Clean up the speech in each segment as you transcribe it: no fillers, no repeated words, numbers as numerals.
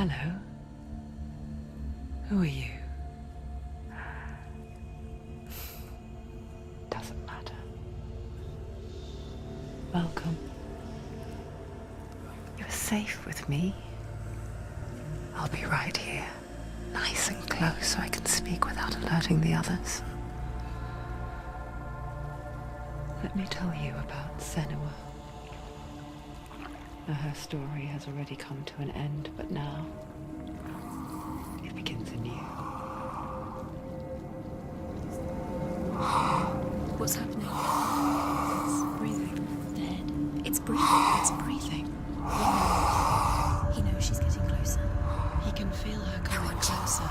Hello. Who are you? Doesn't matter. Welcome. You're safe with me. I'll be right here, nice and close so I can speak without alerting the others. Let me tell you about SANUA. Her story has already come to an end, but now it begins anew. What's happening? It's breathing. Dead. It's breathing. It's breathing. He knows she's getting closer. He can feel her coming closer.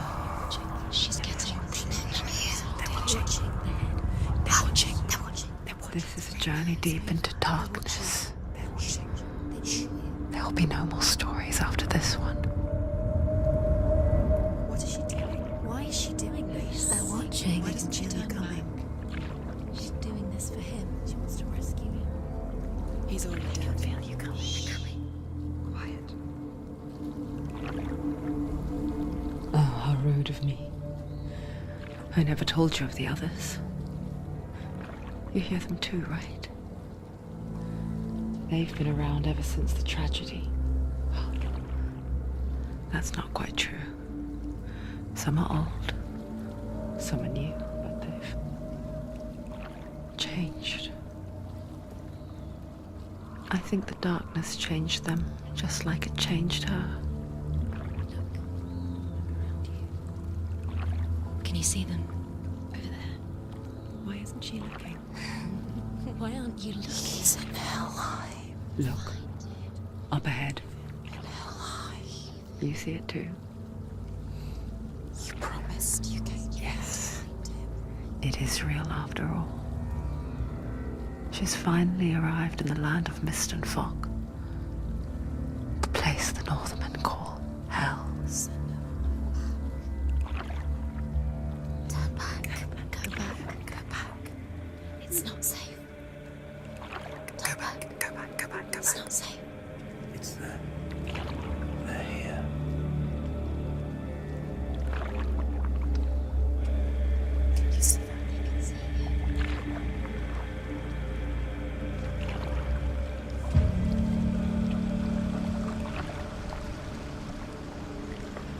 She's getting closer. They're watching. They're watching. They're watching. This is a journey deep into darkness. There will be no more stories after this one. What is she doing? Why is she doing this? They're watching. Why doesn't she turn back? She's doing this for him. She wants to rescue him. He's already dead. I can feel you coming. Quiet. Oh, how rude of me. I never told you of the others. You hear them too, right? They've been around ever since the tragedy. Well, that's not quite true. Some are old, some are new, but they've changed. I think the darkness changed them, just like it changed her. Can you see them? Over there. Why isn't she looking? Why aren't you looking? He's in Helheim. Look, up ahead. Helheim. You see it too? You promised you came. Yes. It is real after all. She's finally arrived in the land of mist and fog. The place the Northmen call Hell. Turn back. Go back. Go back. It's not safe. Go back. Go back. Go back. Go It's back. not safe. It's there. They're here. Can you see that? You can see it.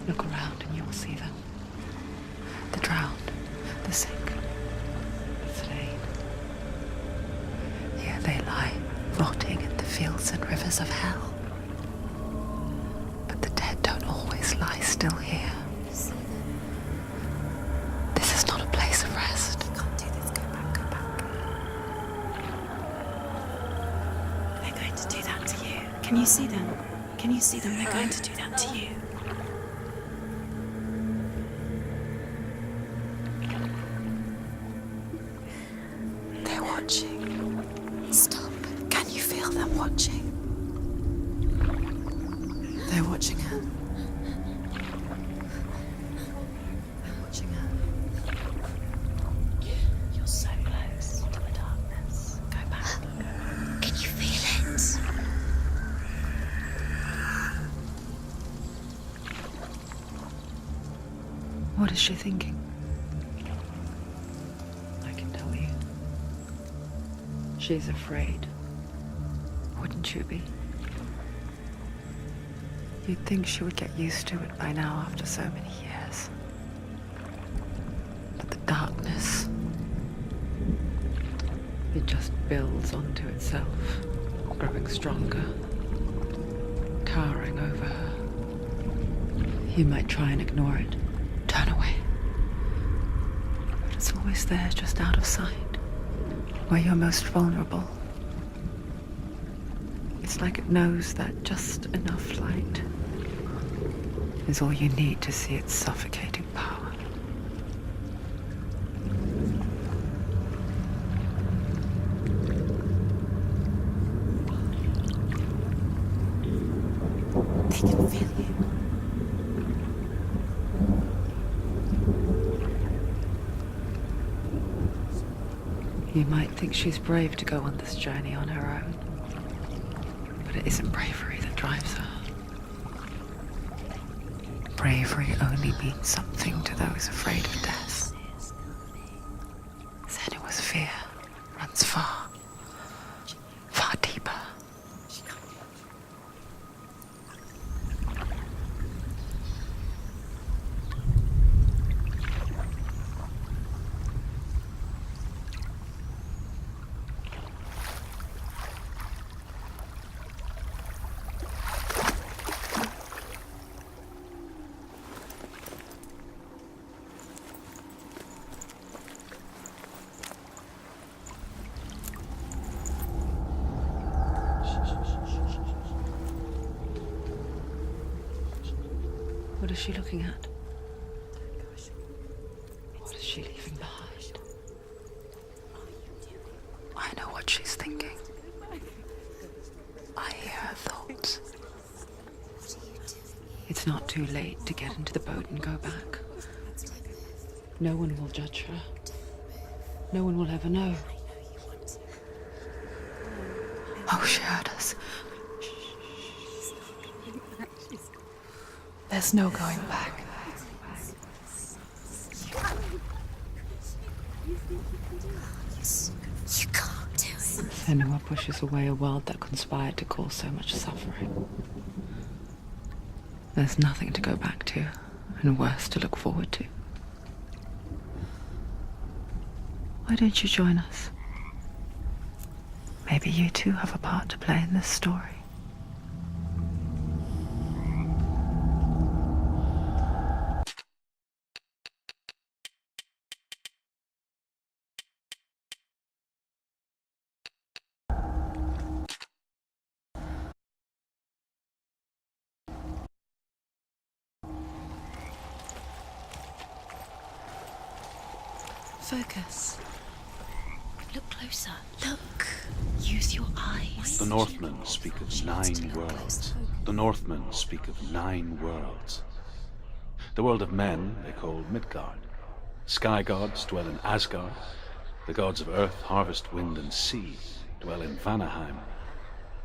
Look around and you'll see them. The drowned, the sick, the slain. Here they lie, rotting in the fields and rivers of hell. But the dead don't always lie still here. You see them. This is not a place of rest. You can't do this. Go back. Go back. They're going to do that to you. Can you see them? Can you see them? They're going to do that to you. They're watching. Stop. Can you feel them watching? They're watching her. They're watching her. You're so close to the darkness. Go back. Can you feel it? What is she thinking? I can tell you. She's afraid. Wouldn't you be? You'd think she would get used to it by now after so many years. But the darkness, it just builds onto itself, growing stronger, towering over her. You might try and ignore it, turn away. But it's always there, just out of sight, where you're most vulnerable. It's like it knows that just enough light is all you need to see its suffocating power. They can feel you. You might think she's brave to go on this journey on her own, but it isn't bravery that drives her. bravery only means something to those afraid of death. SANUA'S fear runs far, far deeper. What is she looking at? What is she leaving behind? I know what she's thinking. I hear her thoughts. It's not too late to get into the boat and go back. No one will judge her. No one will ever know. Oh, she heard us. There's no going back. You can't do it. SANUA pushes away a world that conspired to cause so much suffering. There's nothing to go back to, and worse to look forward to. Why don't you join us? Maybe you too have a part to play in this story. Focus. Look closer. Look. Use your eyes. The Northmen speak of 9 worlds. The Northmen speak of 9 worlds. The world of men they call Midgard. Sky gods dwell in Asgard. The gods of earth, harvest, wind, and sea dwell in Vanaheim.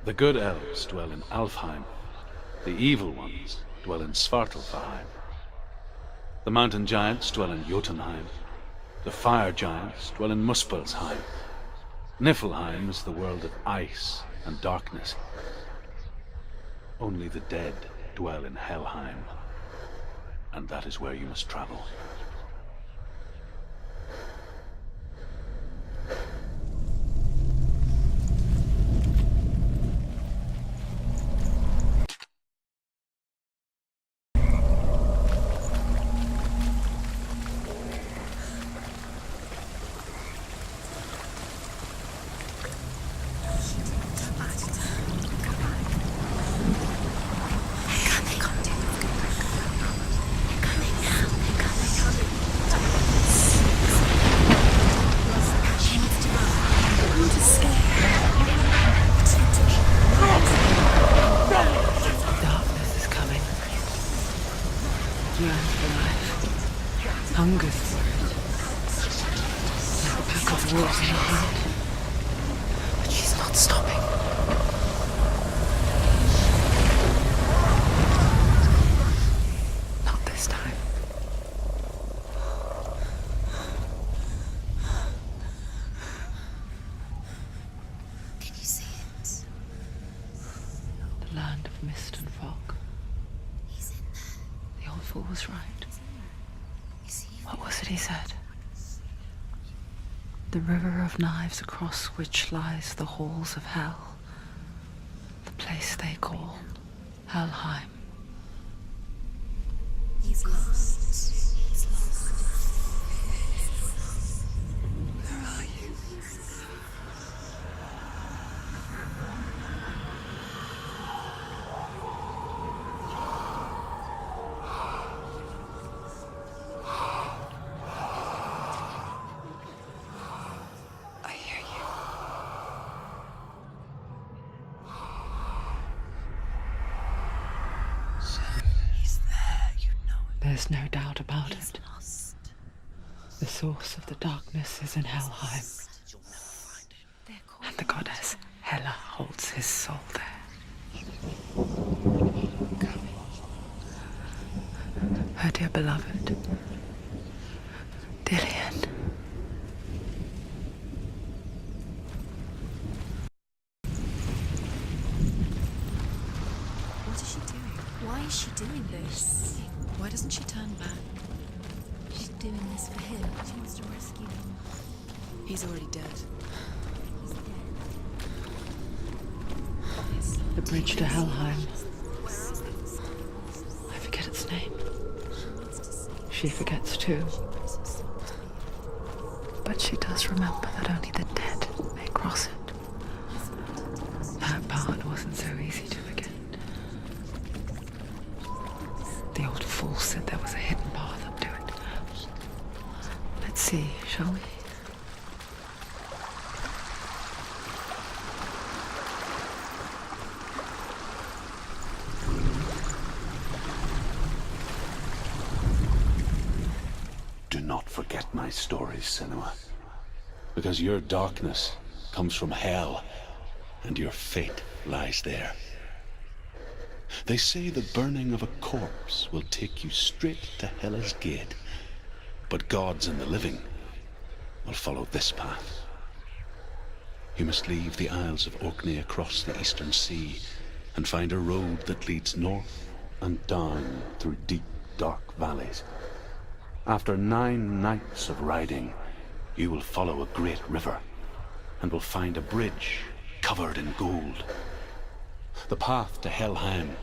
The good elves dwell in Alfheim. The evil ones dwell in Svartalfheim. The mountain giants dwell in Jotunheim. The fire giants dwell in Muspelheim. Niflheim is the world of ice and darkness. Only the dead dwell in Helheim, and that is where you must travel. Darkness is coming. Yearns for life. Hungers for it. Like a pack of wolves in a hunt. But she's not stopping. Not this time. Can you see it? The land of mist and fog. He's in there. The old fool was right. Is he? What was it he said? The river of knives across which lies the halls of hell. The place they call Helheim. He's lost. He's lost. Where are you? I hear you. He's there, you know it. There's no doubt about He's it. lost. The source of the darkness is in Helheim, They're called and the goddess Hela holds his soul there. her dear beloved, Dillian. What is she doing? Why is she doing this? Why doesn't she turn back? She's doing this for him. She wants to rescue him. He's already dead. He's dead. The bridge to Helheim. I forget its name. She forgets too. But she does remember that only the dead may cross it. That part wasn't so easy to forget. The old fool said there was a hidden path up to it. Let's see, shall we? Do not forget my stories, Senua. Because your darkness comes from hell, and your fate lies there. They say the burning of a corpse will take you straight to Hela's gate, but gods and the living will follow this path. You must leave the Isles of Orkney across the eastern sea and find a road that leads north and down through deep, dark valleys. After 9 nights of riding, you will follow a great river and will find a bridge covered in gold. The path to Helheim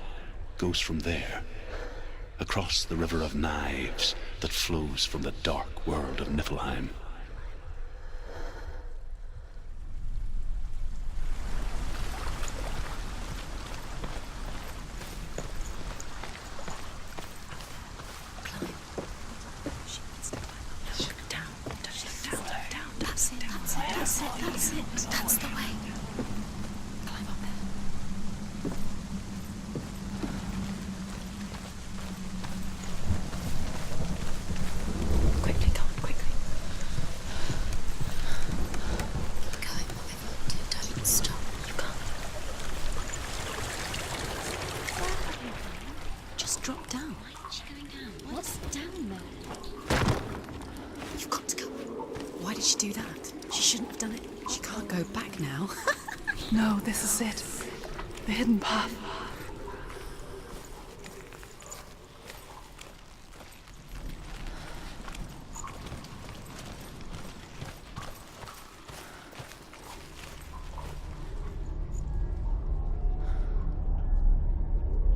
goes from there, across the River of Knives that flows from the dark world of Niflheim. That's the way. Climb up there. Quickly, come on, quickly. Going whatever you do, don't stop. You can't. Just drop down. Why is she going down? What's down there? You've got to go. Why did she do that? She shouldn't have done it. She can't go back now. No, this is it. The hidden path.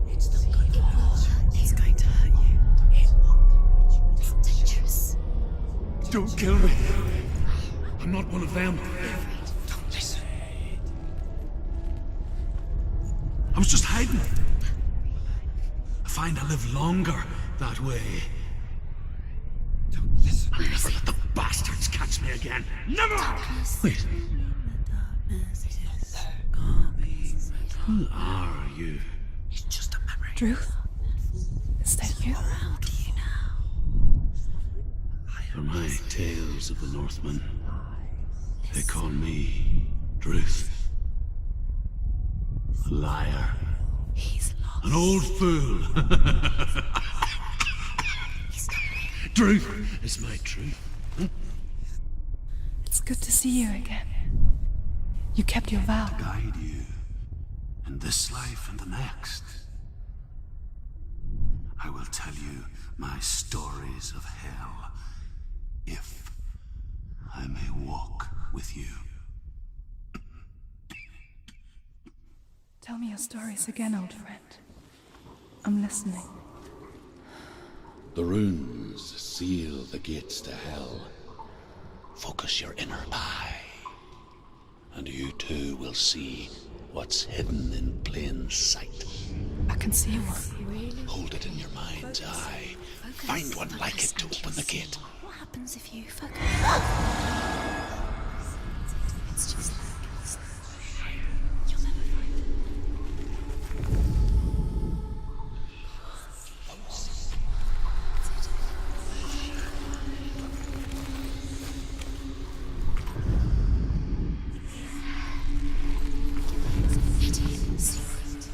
It's not going to hurt. It's going to hurt you. It's dangerous. Don't kill me. I'm not one of them. Don't listen. I was just hiding. I find I live longer that way. Don't listen. I'll never let the bastards catch me again. Never! Wait, who are you? It's just a memory. Druth? Is that you? Around you now. For my tales of the Northmen, they call me Druth. A liar. He's lost. An old fool. Druth is my truth. It's good to see you again. You kept your vow. Guide you in this life and the next. I will tell you my stories of hell, if I may walk with you. Tell me your stories again, old friend. I'm listening. The runes seal the gates to hell. Focus your inner eye, and you too will see what's hidden in plain sight. I can see one. Really? Hold it in your mind's eye. Find one like it to open the gate. What happens if you focus? It's just like you'll never find it. Hidden secret.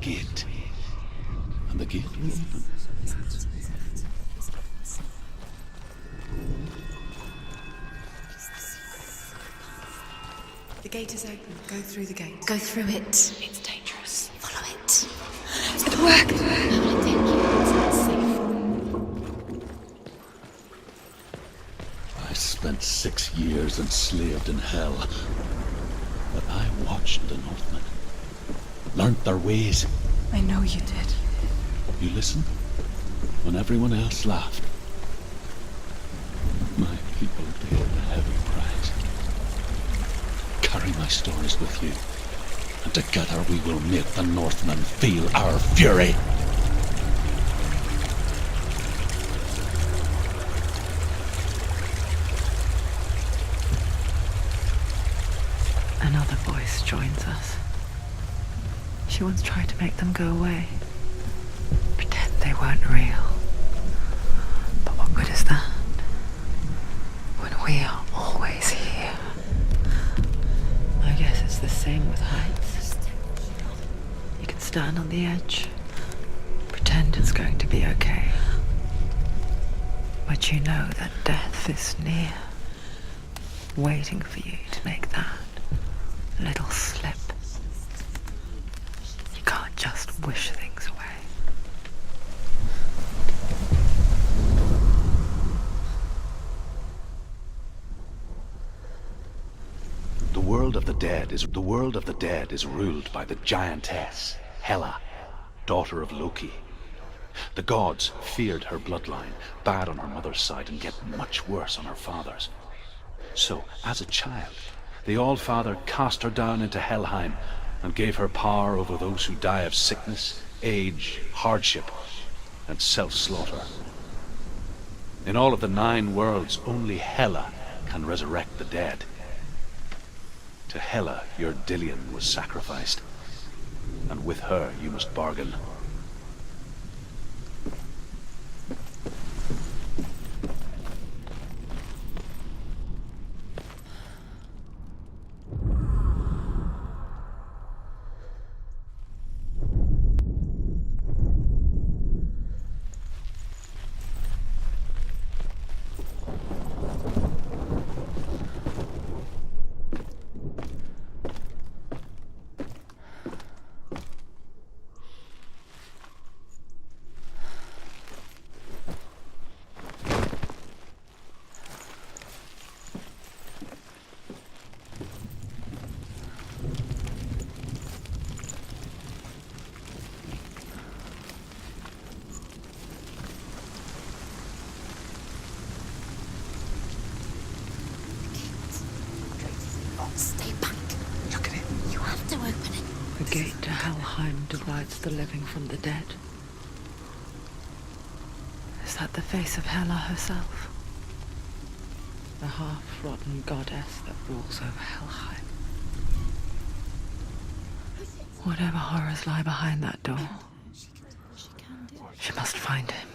gate. And the gate will open. The gate is open. Go through the gate. Go through it. It's dangerous. Follow it. It's gonna work. How will it take you? It's not safe. I spent 6 years enslaved in hell. But I watched the Northmen. Learned their ways. I know you did. You listened when everyone else laughed. My people paid a heavy price. Carry my stories with you, and together we will make the Northmen feel our fury. Another voice joins us. She once tried to make them go away. Pretend they weren't real. But what good is that? When we are always here. I guess it's the same with heights. You can stand on the edge, pretend it's going to be okay. But you know that death is near, waiting for you to make that little slip. You can't just wish things away. The world of the dead is ruled by the giantess, Hela, daughter of Loki. The gods feared her bloodline, bad on her mother's side and get much worse on her father's. So, as a child, the All-Father cast her down into Helheim and gave her power over those who die of sickness, age, hardship, and self-slaughter. In all of the 9 worlds, only Hela can resurrect the dead. To Hela, your Dillion was sacrificed, and with her you must bargain. Stay back. Look at it. You have to open it. The gate to Helheim divides the living from the dead. Is that the face of Hela herself? The half-rotten goddess that rules over Helheim. Whatever horrors lie behind that door, she must find him.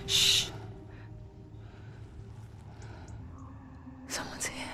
Shh. Someone's here.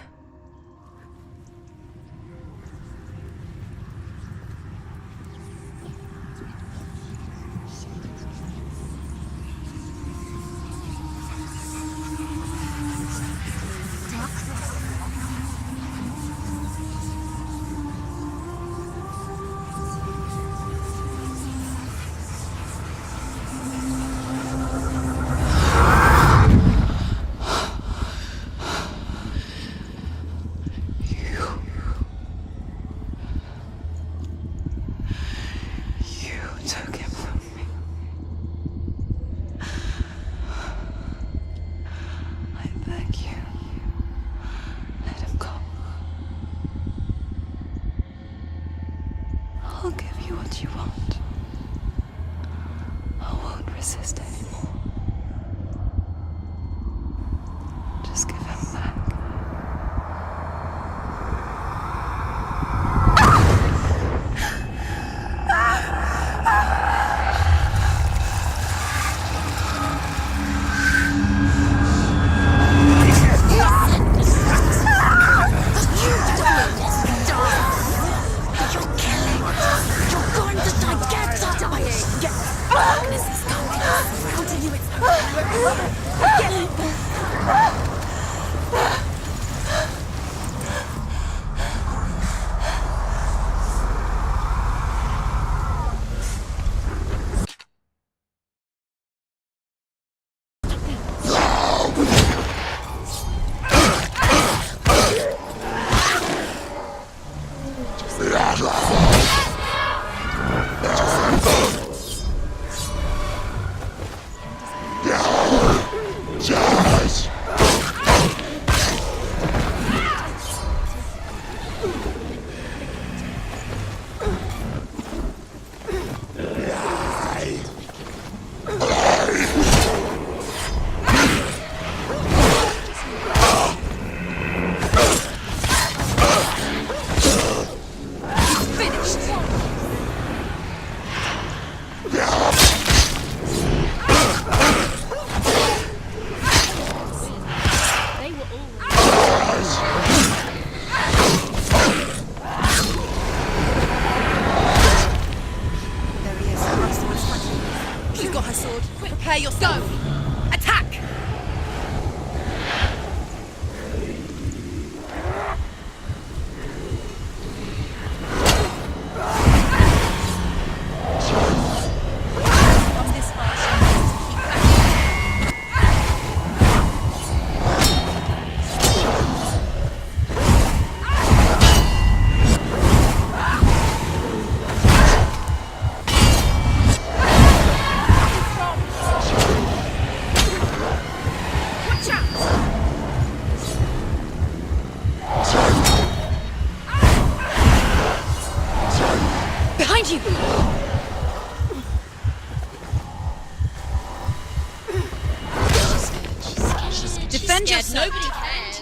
Defend yourself. Nobody cares.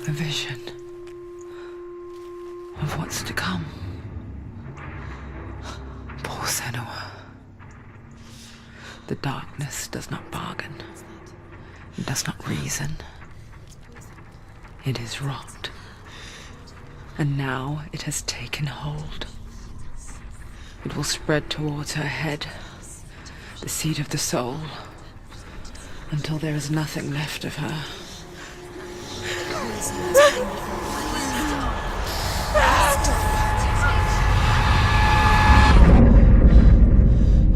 A vision of what's to come. Poor SANUA. The darkness does not bargain. It does not reason. It is rot. And now it has taken hold. It will spread towards her head, the seat of the soul, until there is nothing left of her.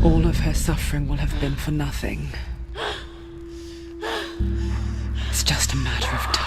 All of her suffering will have been for nothing. It's just a matter of time.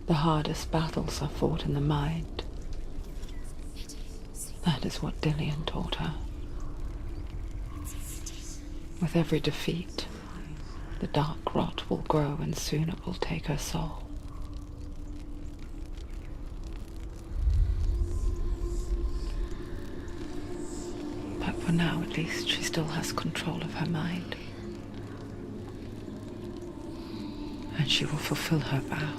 The hardest battles are fought in the mind. That is what Dillian taught her. With every defeat, the dark rot will grow and soon it will take her soul. But for now, at least, she still has control of her mind. And she will fulfill her vow.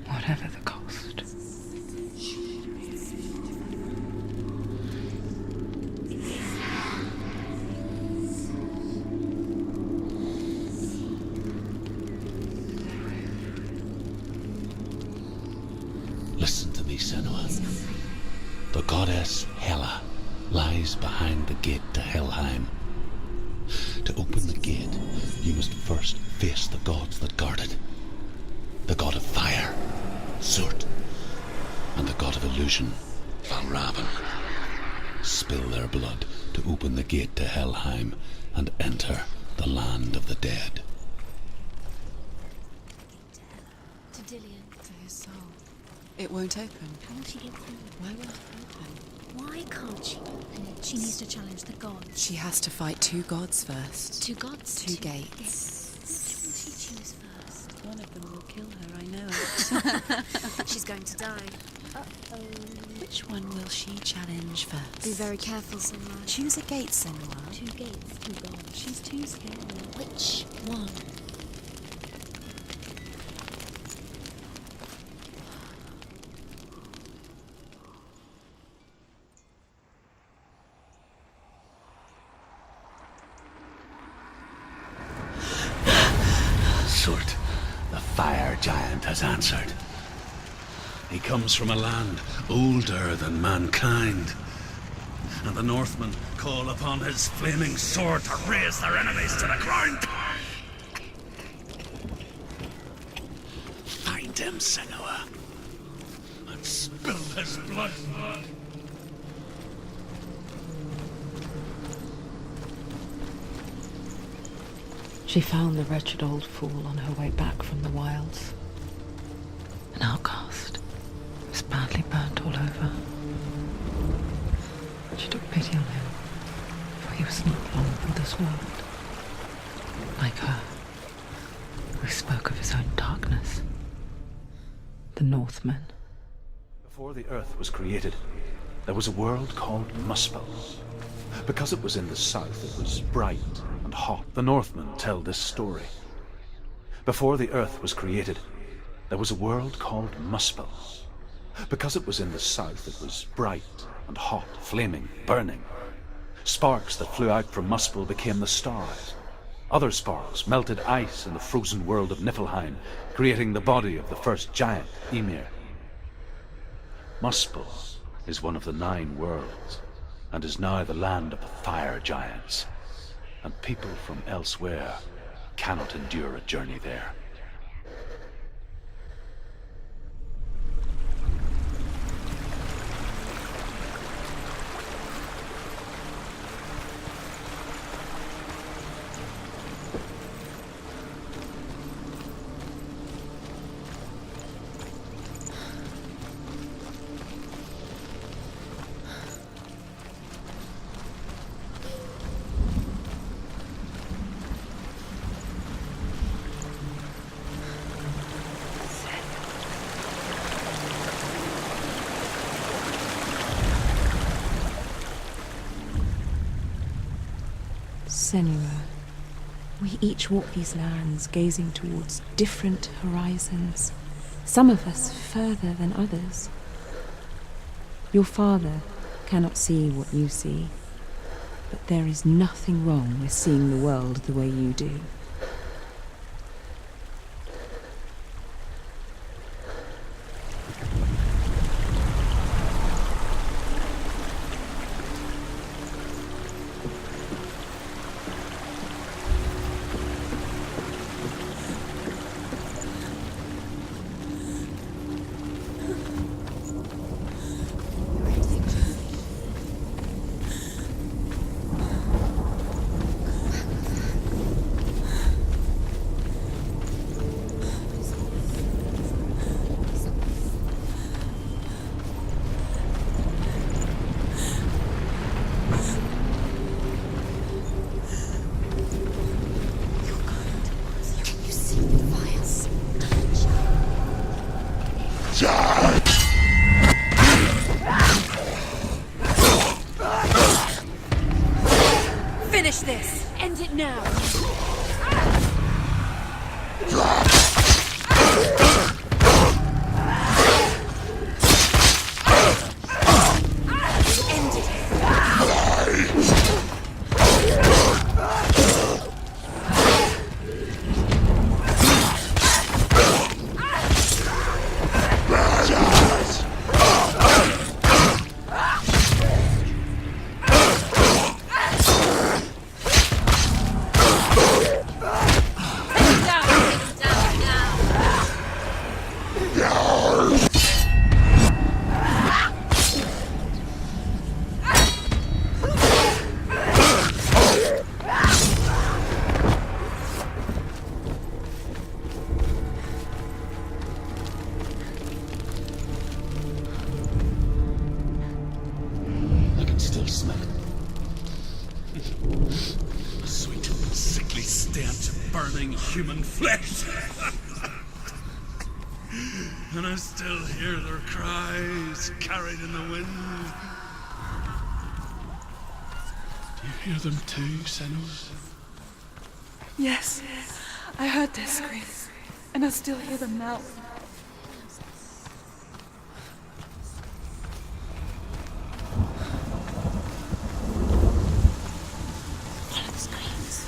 Whatever the cost. Listen to me, SANUA. The goddess Hela lies behind the gate to Helheim. To open the gate, you must first face the gods that guard it. The god of fire, Surtr, and the god of illusion, Valravn. Spill their blood to open the gate to Helheim and enter the land of the dead. To Dillian. To his soul. It won't open. How will she get through? Why won't it open? Why can't she open it? She needs to challenge the gods. She has to fight 2 gods first. 2 gods? 2 gates. Which will she choose first? One of them will kill her, I know. She's going to die. Uh-oh. Which one will she challenge first? Be very careful, Senua. Choose a gate, Senua. 2 gates, 2 gods. She's too scared. Which one? Surtr, the fire giant, has answered. He comes from a land older than mankind, and the Northmen call upon his flaming sword to raze their enemies to the ground. Find him, Senua, and spill his blood. She found the wretched old fool on her way back from the wilds. An outcast. He was badly burnt all over. She took pity on him, for he was not long for this world. Like her, who spoke of his own darkness. The Northmen. Before the earth was created, there was a world called Muspel. Because it was in the south, it was bright and hot. The Northmen tell this story. Before the earth was created, there was a world called Muspel. Because it was in the south, it was bright and hot, flaming, burning. Sparks that flew out from Muspel became the stars. Other sparks melted ice in the frozen world of Niflheim, creating the body of the first giant, Ymir. Muspel is one of the 9 worlds, and is now the land of the fire giants, and people from elsewhere cannot endure a journey there. Senua, we each walk these lands gazing towards different horizons, some of us further than others. Your father cannot see what you see, but there is nothing wrong with seeing the world the way you do. Finish this! End it now! End it! A sweet, sickly stench of burning human flesh. And I still hear their cries carried in the wind. Do you hear them too, SANUA'S? Yes, I heard their screams, and I still hear them now. Follow the screams.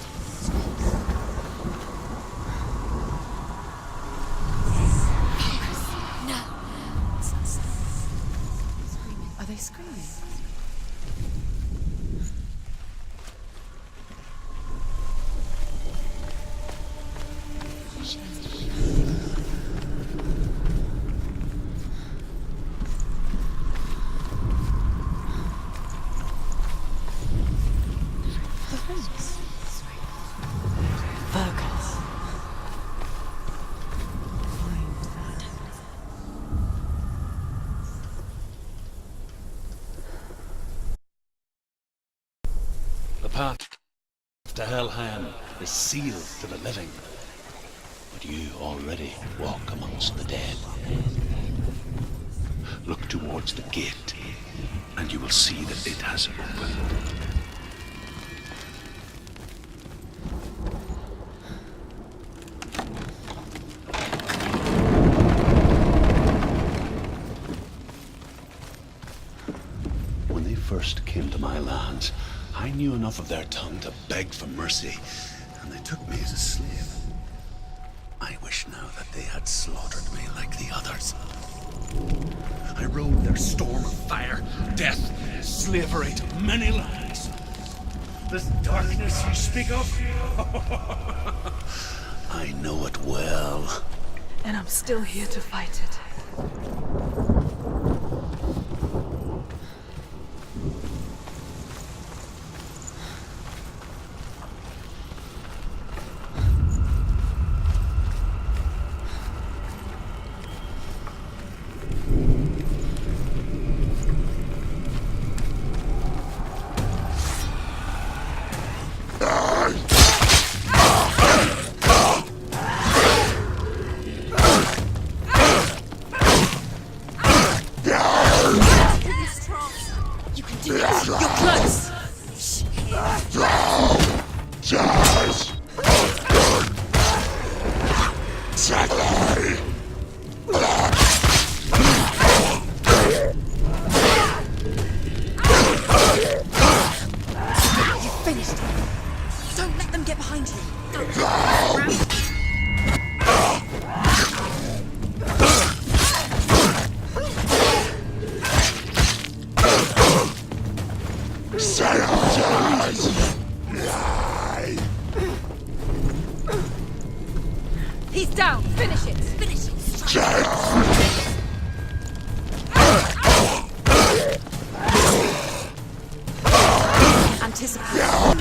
No. Are they screaming? Focus. Find that. The path to Helheim is sealed to the living. But you already walk amongst the dead. Look towards the gate, and you will see that it has opened. When they first came to my lands, I knew enough of their tongue to beg for mercy, and they took me as a slave. I wish now that they had slaughtered me like the others. I rode their storm of fire, death, slavery to many lands. This darkness you speak of, I know it well. And I'm still here to fight it. You can do this. You're close. You finished it. Don't let them get behind you. Don't. He's down. Finish it. Finish it. Anticipate.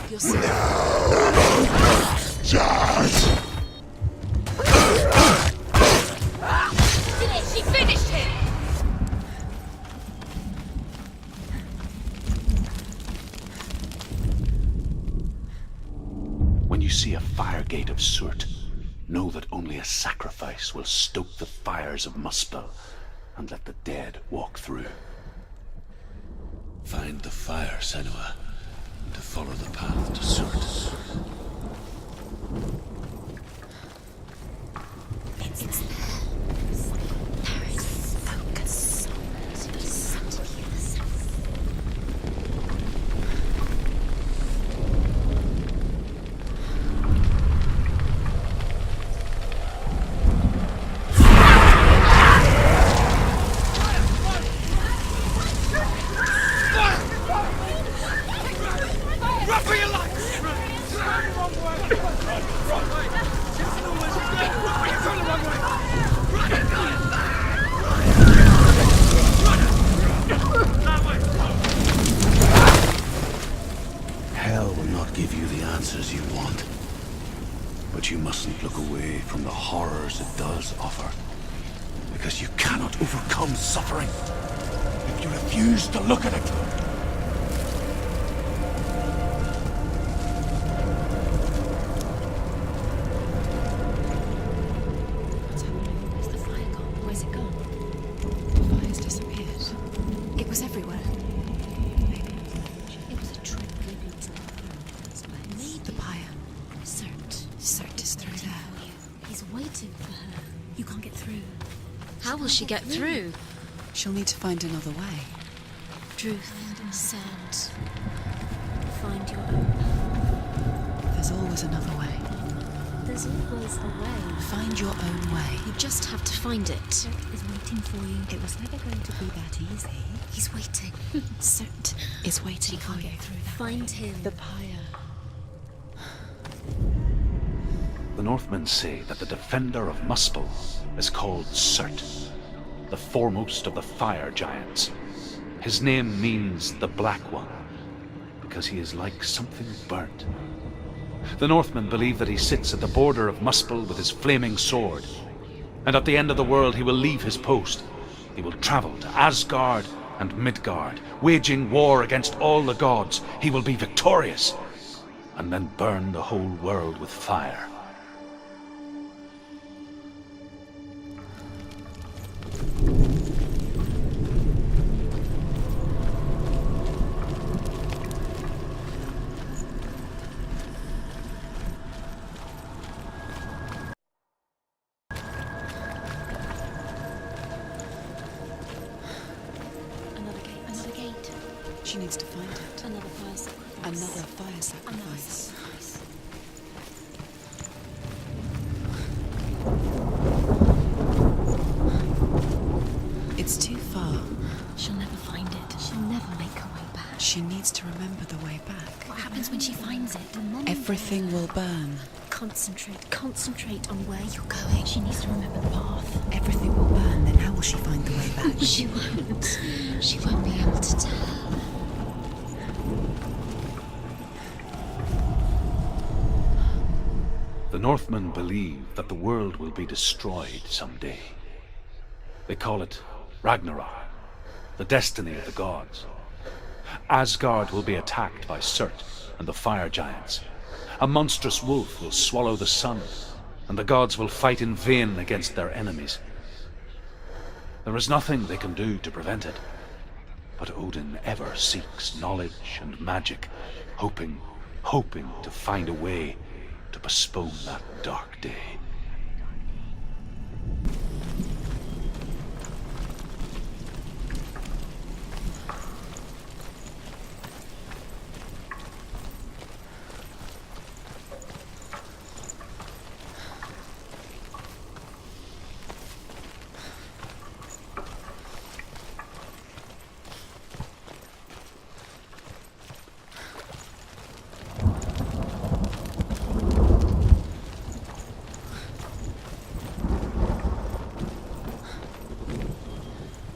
You're safe. She finished him! When you see a fire gate of Surtr, know that only a sacrifice will stoke the fires of Muspel and let the dead walk through. Find the fire, SANUA, to follow the path to Surtr. It's there. There is focus. Run for your life! answers you want. But you mustn't look away from the horrors it does offer. Because you cannot overcome suffering if you refuse to look at it. What's happening? Where's the fire gone? Where's it gone? The fire's disappeared. It was everywhere. It was a trick. The pyre. Surtr is through there. He's waiting for her. You can't get through. How will she get through? She'll need to find another way. Truth, sand. Find your own path. There's always another way. There's always a way. Find your own way. You just have to find it. Surtr is waiting for you. It was never going to be that easy. He's waiting. Surtr is waiting for you. Get through that. Find him. The pyre. The Northmen say that the defender of Muspel is called Surtr, the foremost of the fire giants. His name means the Black One, because he is like something burnt. The Northmen believe that he sits at the border of Muspel with his flaming sword, and at the end of the world he will leave his post. He will travel to Asgard and Midgard, waging war against all the gods. He will be victorious, and then burn the whole world with fire. Another gate. She needs to find it. Another fire sacrifice. Another fire Another sacrifice. sacrifice. It's too far. She'll never find it. She'll never make her way back. She needs to remember the way back. What happens when she finds it? Everything will burn. Concentrate on where you're going. She needs to remember the path. Everything will burn. Then how will she find the way back? She won't. She won't be able to tell. The Northmen believe that the world will be destroyed someday. They call it Ragnarok, the destiny of the gods. Asgard will be attacked by Surtr and the fire giants. A monstrous wolf will swallow the sun, and the gods will fight in vain against their enemies. There is nothing they can do to prevent it, but Odin ever seeks knowledge and magic, hoping to find a way to postpone that dark day.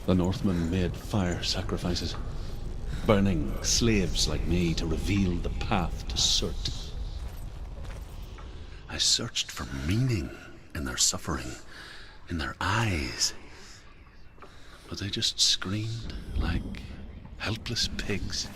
The Northmen made fire sacrifices, burning slaves like me to reveal the path to Surtr. I searched for meaning in their suffering, in their eyes, but they just screamed like helpless pigs.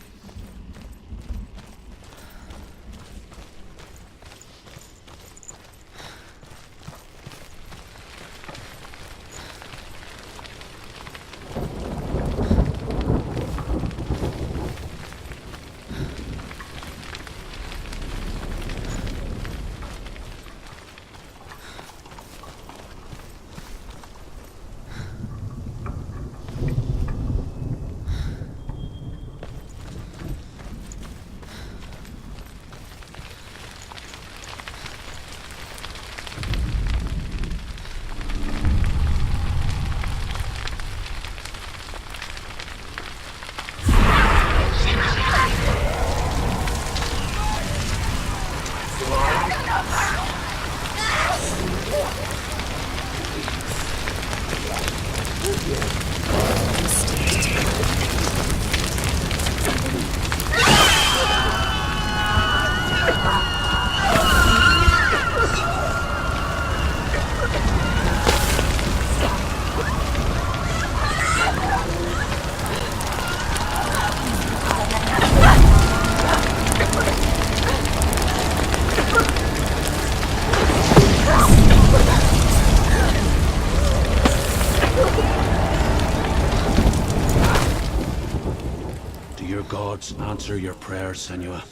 gods answer your prayers, Senua.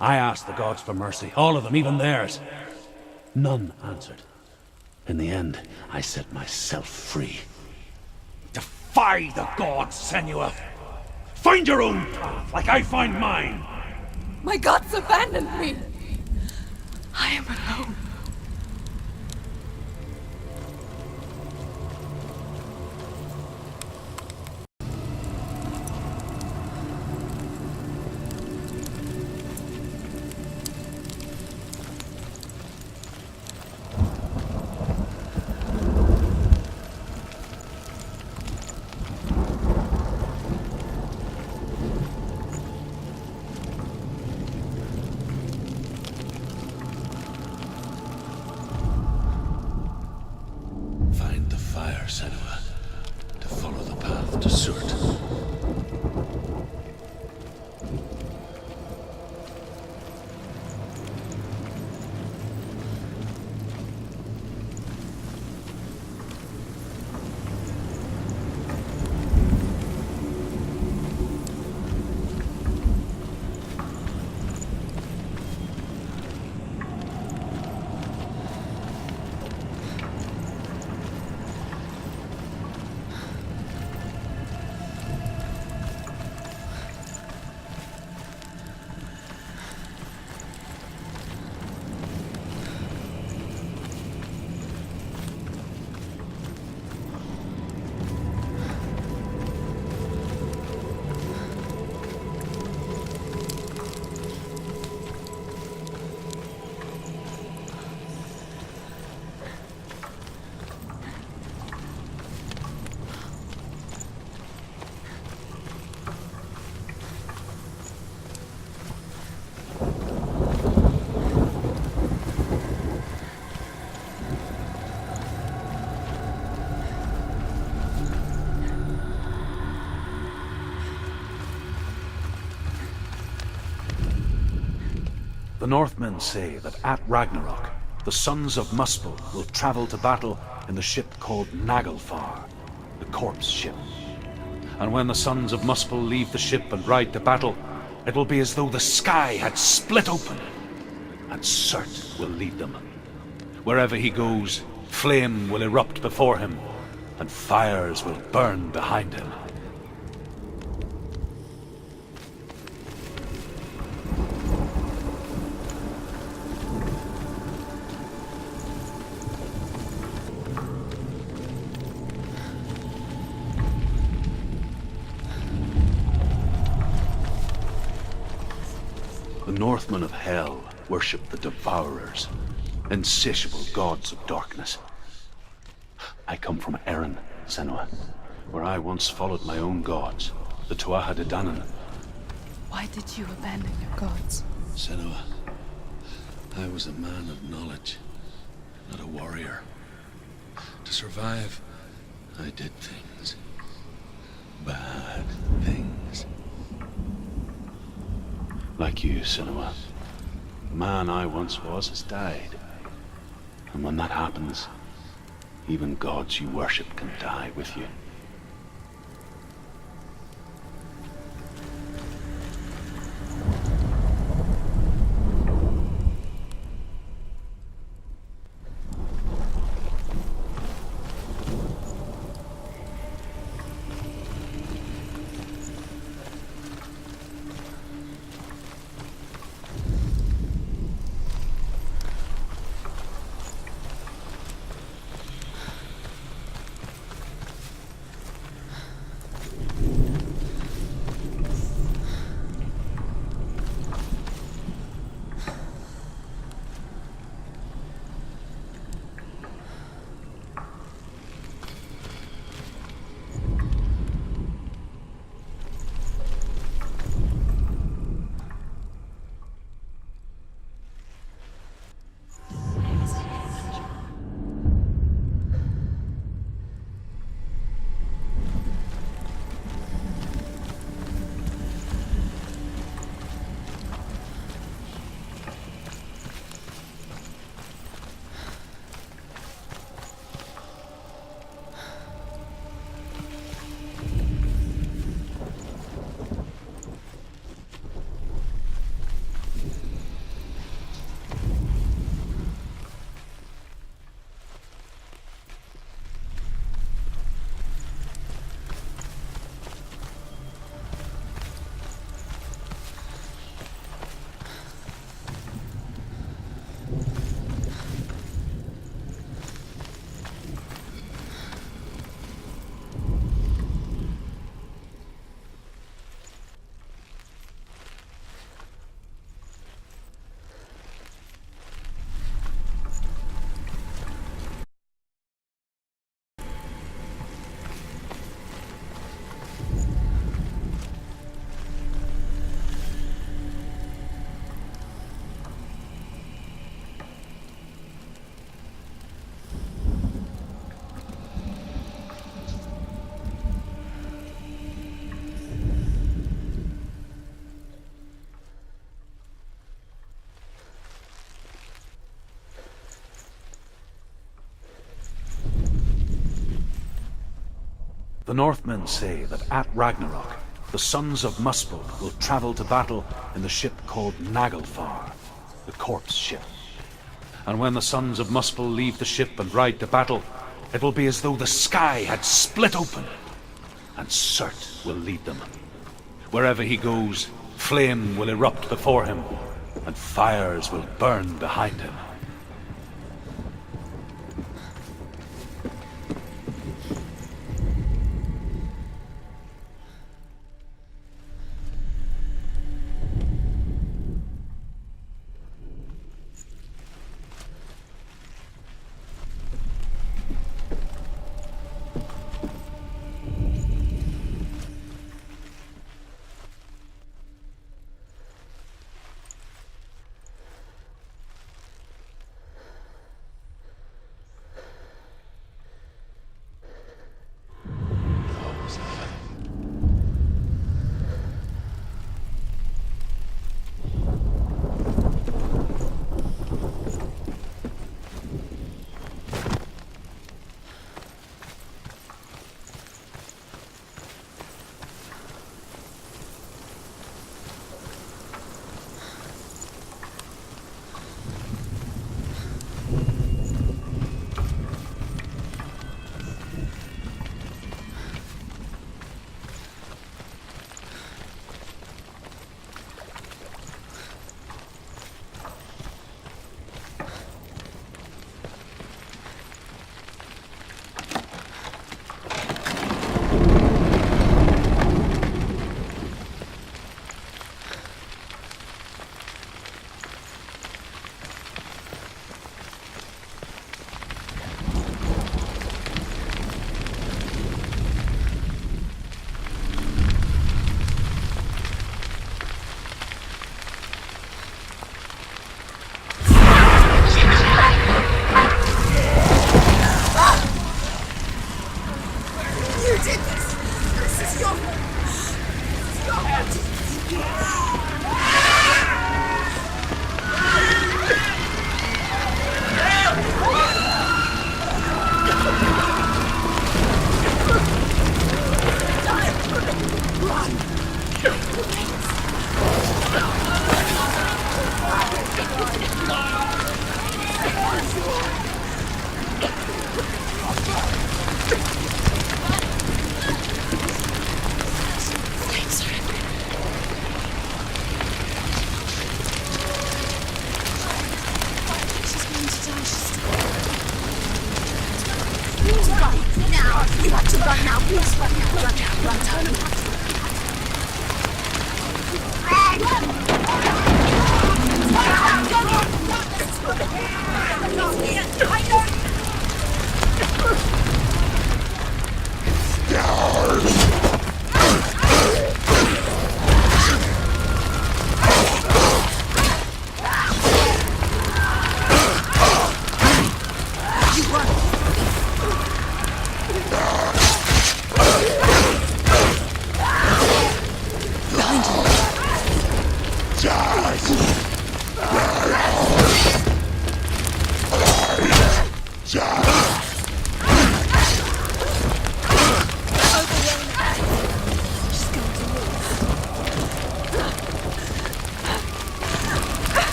I asked the gods for mercy, all of them, even theirs. None answered. In the end, I set myself free. Defy the gods, Senua! Find your own path, like I find mine! My gods abandoned me! I am alone. Find the fire, Senua, to follow the path to Surtr. The Northmen say that at Ragnarok, the sons of Muspel will travel to battle in the ship called Naglfar, the corpse ship. And when the sons of Muspel leave the ship and ride to battle, it will be as though the sky had split open, and Surtr will lead them. Wherever he goes, flame will erupt before him, and fires will burn behind him. The Northmen of Hell worship the Devourers, insatiable gods of darkness. I come from Erin, Senua, where I once followed my own gods, the Tuatha De Danann. Why did you abandon your gods? Senua, I was a man of knowledge, not a warrior. To survive, I did things. Bad things. Like you, Senua. The man I once was has died. And when that happens, even gods you worship can die with you. The Northmen say that at Ragnarok, the sons of Muspel will travel to battle in the ship called Naglfar, the corpse ship. And when the sons of Muspel leave the ship and ride to battle, it will be as though the sky had split open, and Surtr will lead them. Wherever he goes, flame will erupt before him, and fires will burn behind him.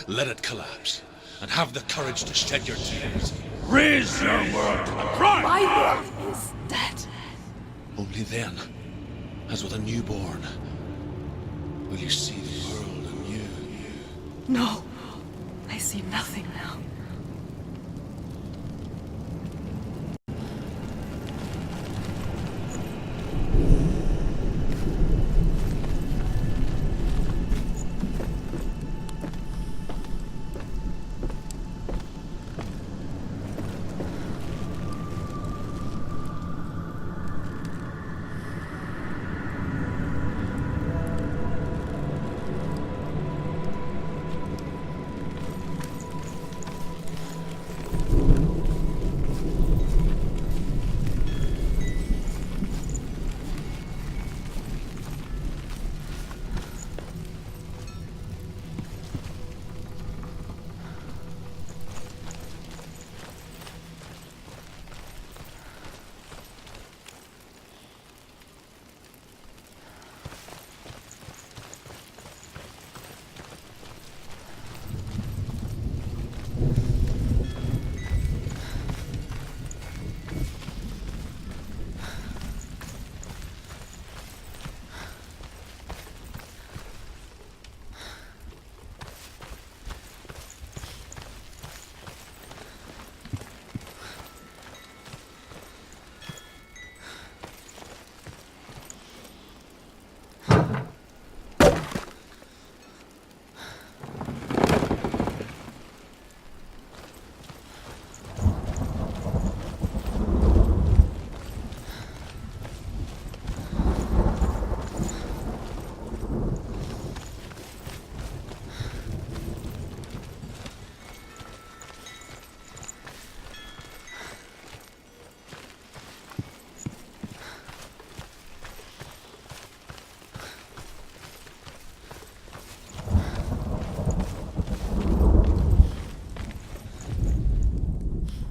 Let it collapse, and have the courage to shed your tears. Raise your world to the cry! My world is dead. Only then, as with a newborn, will you see the world anew. No, I see nothing now.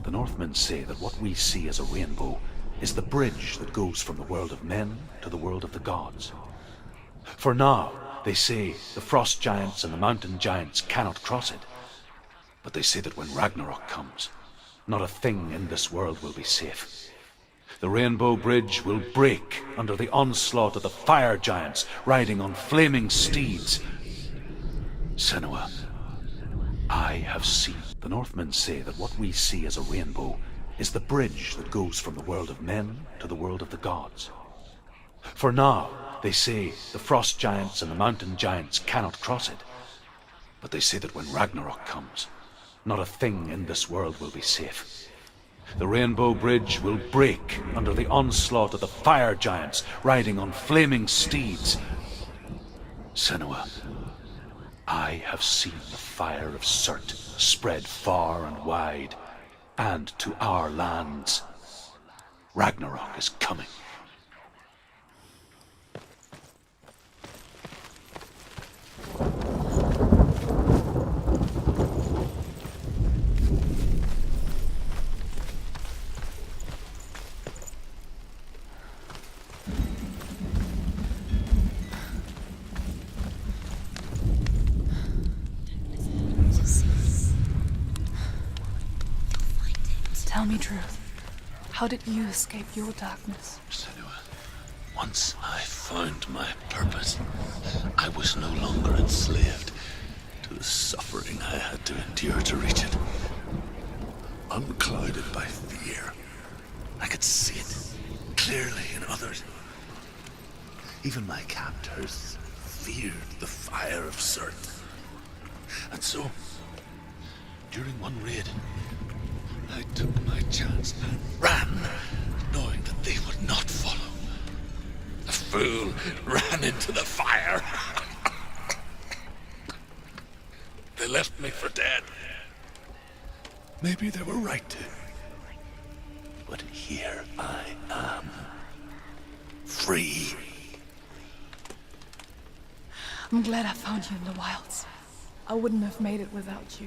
The Northmen say that what we see as a rainbow is the bridge that goes from the world of men to the world of the gods. For now, they say, the frost giants and the mountain giants cannot cross it. But they say that when Ragnarok comes, not a thing in this world will be safe. The rainbow bridge will break under the onslaught of the fire giants riding on flaming steeds. Senua, I have seen. The Northmen say that what we see as a rainbow is the bridge that goes from the world of men to the world of the gods. For now, they say, the frost giants and the mountain giants cannot cross it. But they say that when Ragnarok comes, not a thing in this world will be safe. The rainbow bridge will break under the onslaught of the fire giants riding on flaming steeds. Senua, I have seen the fire of Surtr spread far and wide, and to our lands. Ragnarok is coming. Tell me truth. How did you escape your darkness? Senua, once I found my purpose, I was no longer enslaved to the suffering I had to endure to reach it. Unclouded by fear, I could see it clearly in others. Even my captors feared the fire of Surtr. And so, during one raid, I took my chance and ran, knowing that they would not follow. The fool ran into the fire. They left me for dead. Maybe they were right to. But here I am, free. I'm glad I found you in the wilds. I wouldn't have made it without you.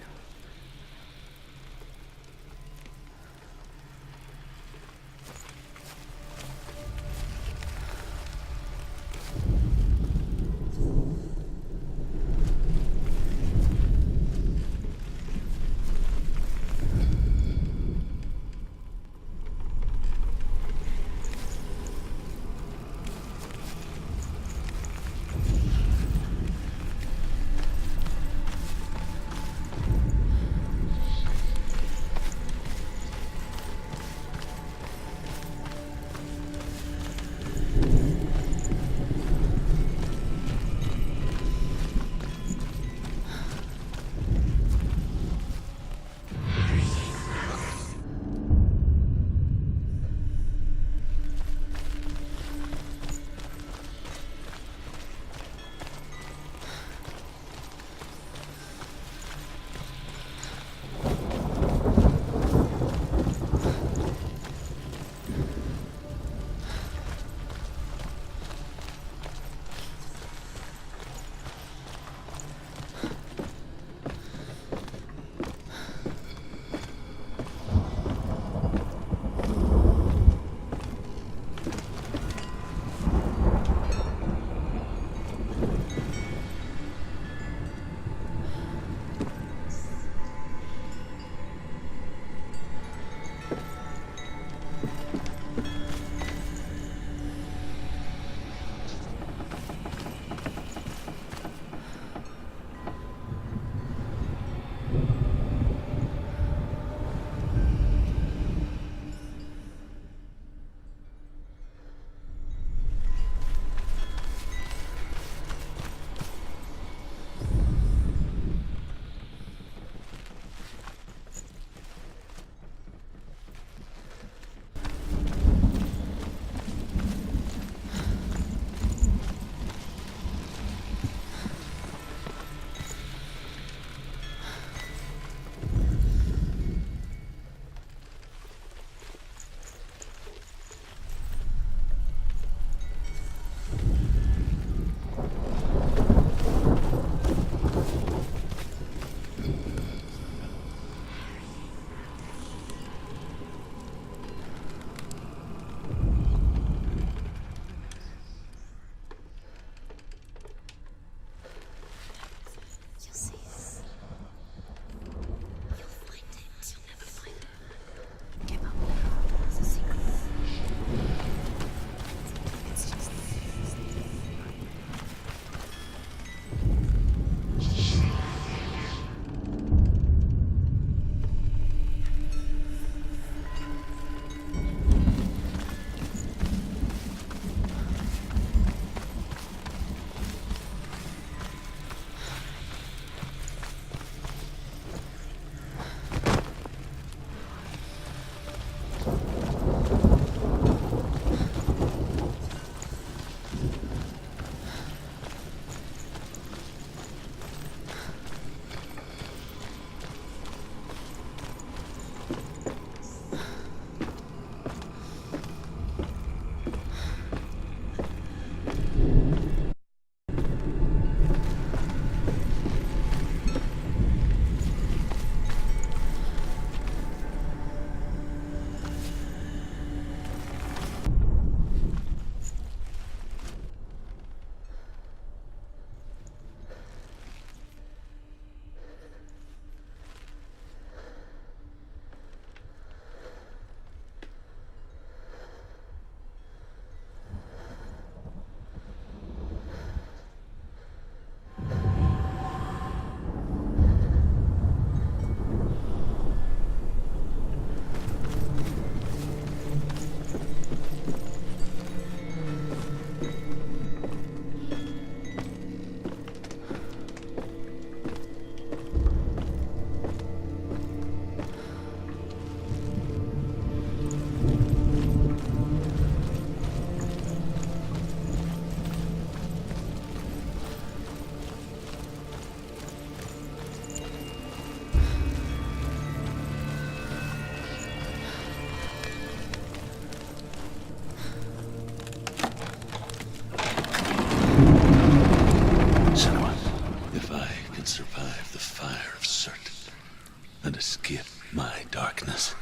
and escape my darkness.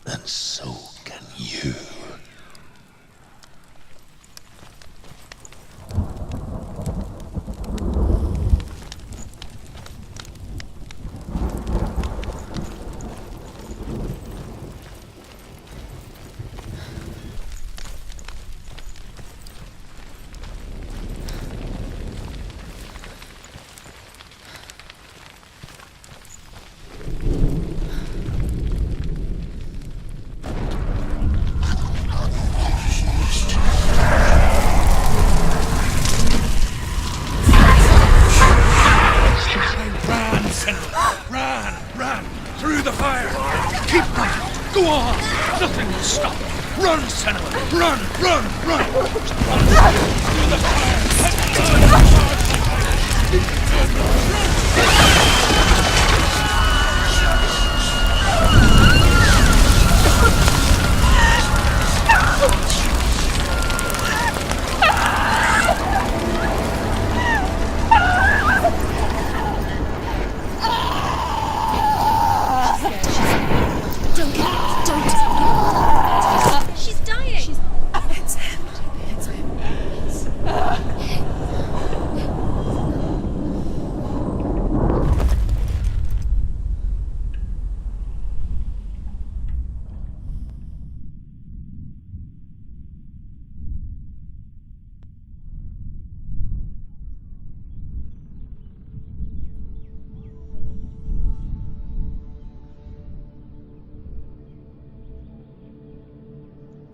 And so can you. Run! Through the fire! Keep running! Go on! Nothing will stop! Run, Senua! Run! Through the fire! She's dying! It's him. It's him.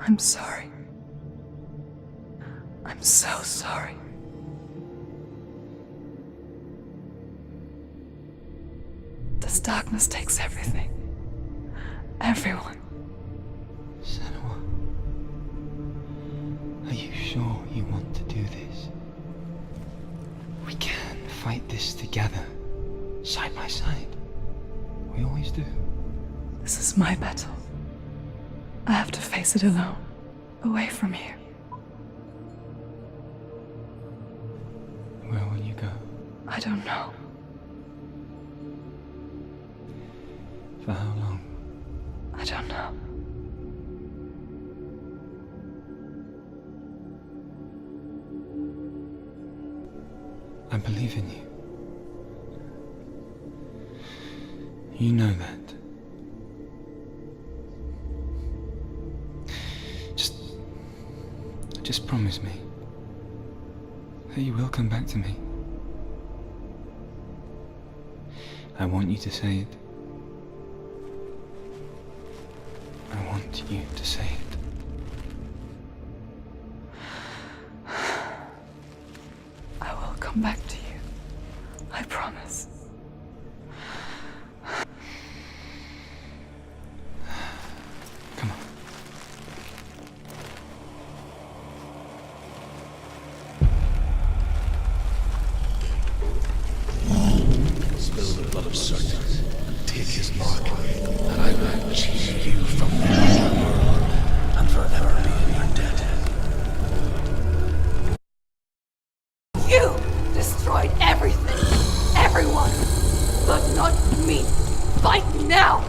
I'm sorry. I'm so sorry. This darkness takes everything. Everyone. Sanua, are you sure you want to do this? We can fight this together, side by side. We always do. This is my battle. I have to face it alone, away from you. Where will you go? I don't know. For how long? I don't know. I believe in you. You know that. Just promise me that you will come back to me. I want you to say it. I want you to say it. I will come back to you. I promise. Come on. Spill the blood of Surtr and take his mark, and I will achieve you from the underworld and forever be in your debt. You destroyed everything, everyone, but not me. Fight now!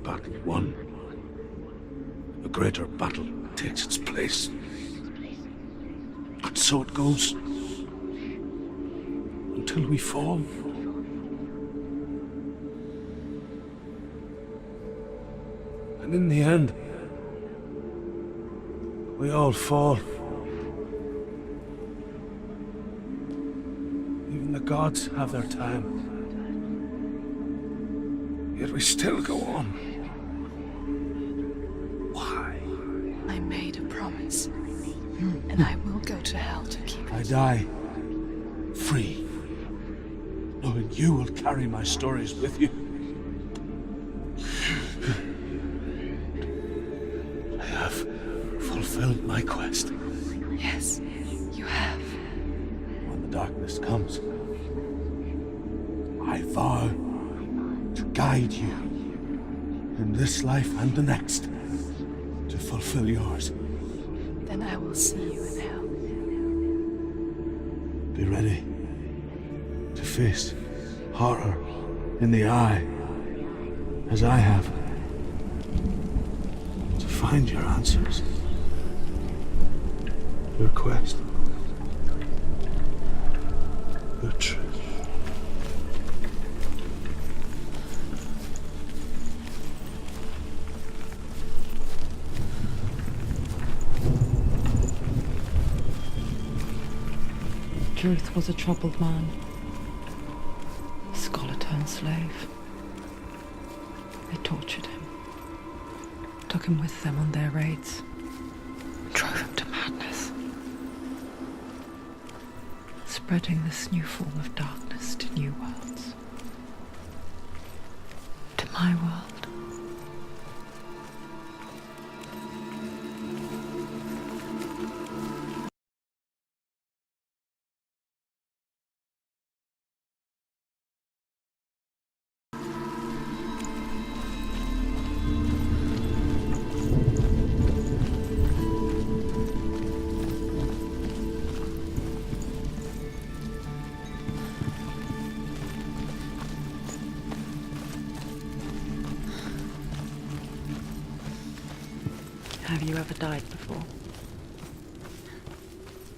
battle won, a greater battle takes its place. And so it goes. Until we fall. And in the end, we all fall. Even the gods have their time. Yet we still go on. Why? I made a promise, and I will go to hell to keep I it. die free, knowing you will carry my stories with you. I have fulfilled my quest. Yes, you have. When the darkness comes, I vow to guide you in this life and the next to fulfill yours. Then I will see you in hell. Be ready to face horror in the eye, as I have. To find your answers. Your quest. Your truth. Truth was a troubled man, a scholar turned slave. They tortured him, took him with them on their raids, drove him to madness, spreading this new form of darkness to new worlds, to my world. Have you ever died before?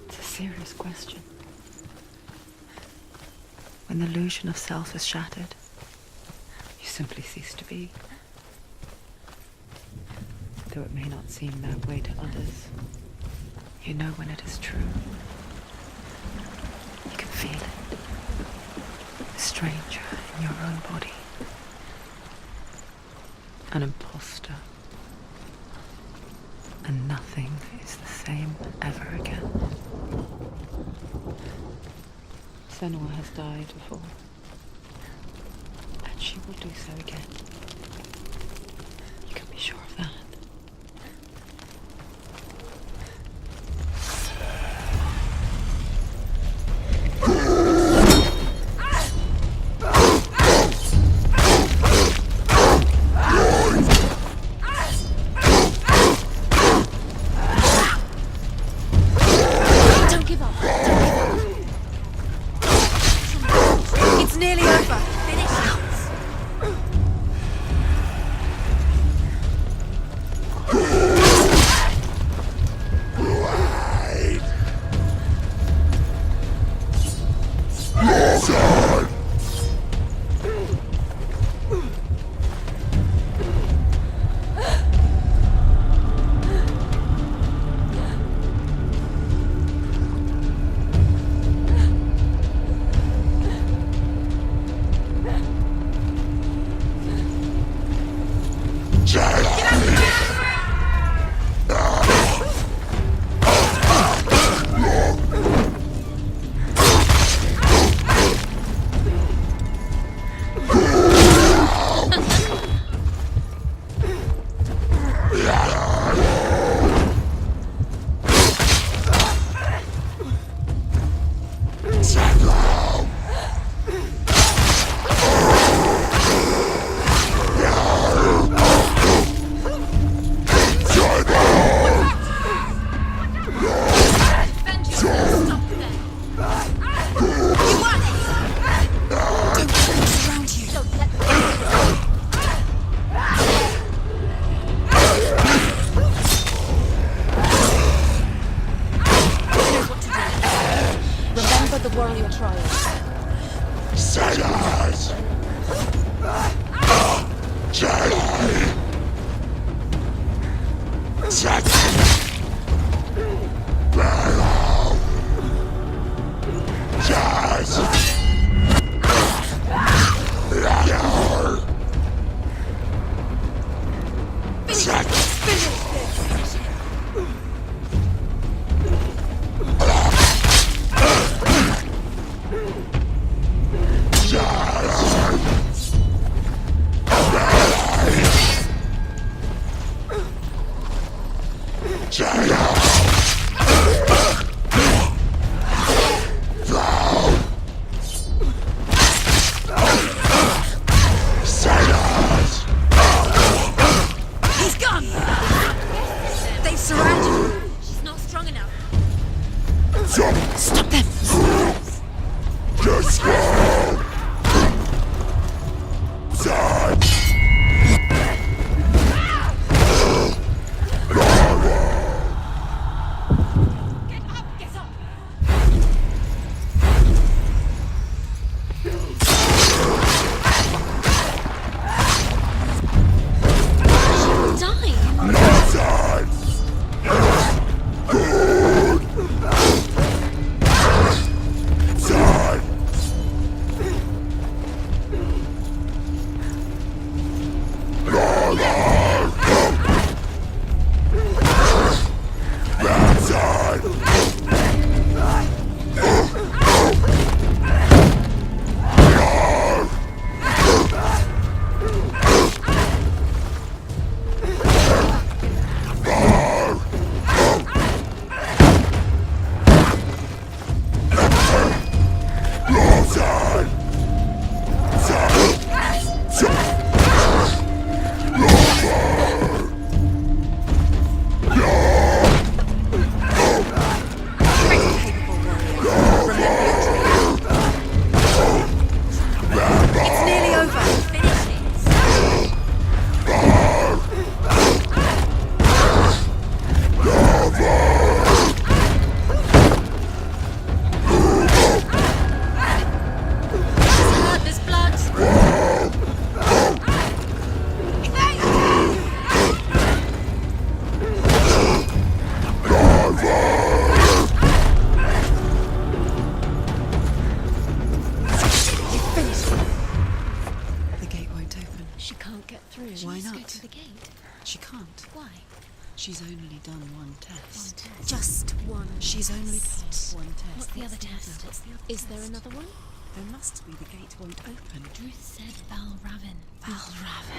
It's a serious question. When the illusion of self is shattered, you simply cease to be. Though it may not seem that way to others, you know when it is true. You can feel it. A stranger in your own body. An imposter. And nothing is the same ever again. SANUA has died before, and she will do so again. You can be sure of that. He's gone! They've surrounded her. She's not strong enough. Stop them! Get up! Get up! Die! It's nearly over. Finish it. Blood, there's blood. The gate won't open. She can't get through. Why Let's go not? to the gate. She can't. Why? She's only done one test. Just one. She's only got one test. What's the other test? Is there another one? There must be. The gate won't open. Ruth said Valravn. Valravn.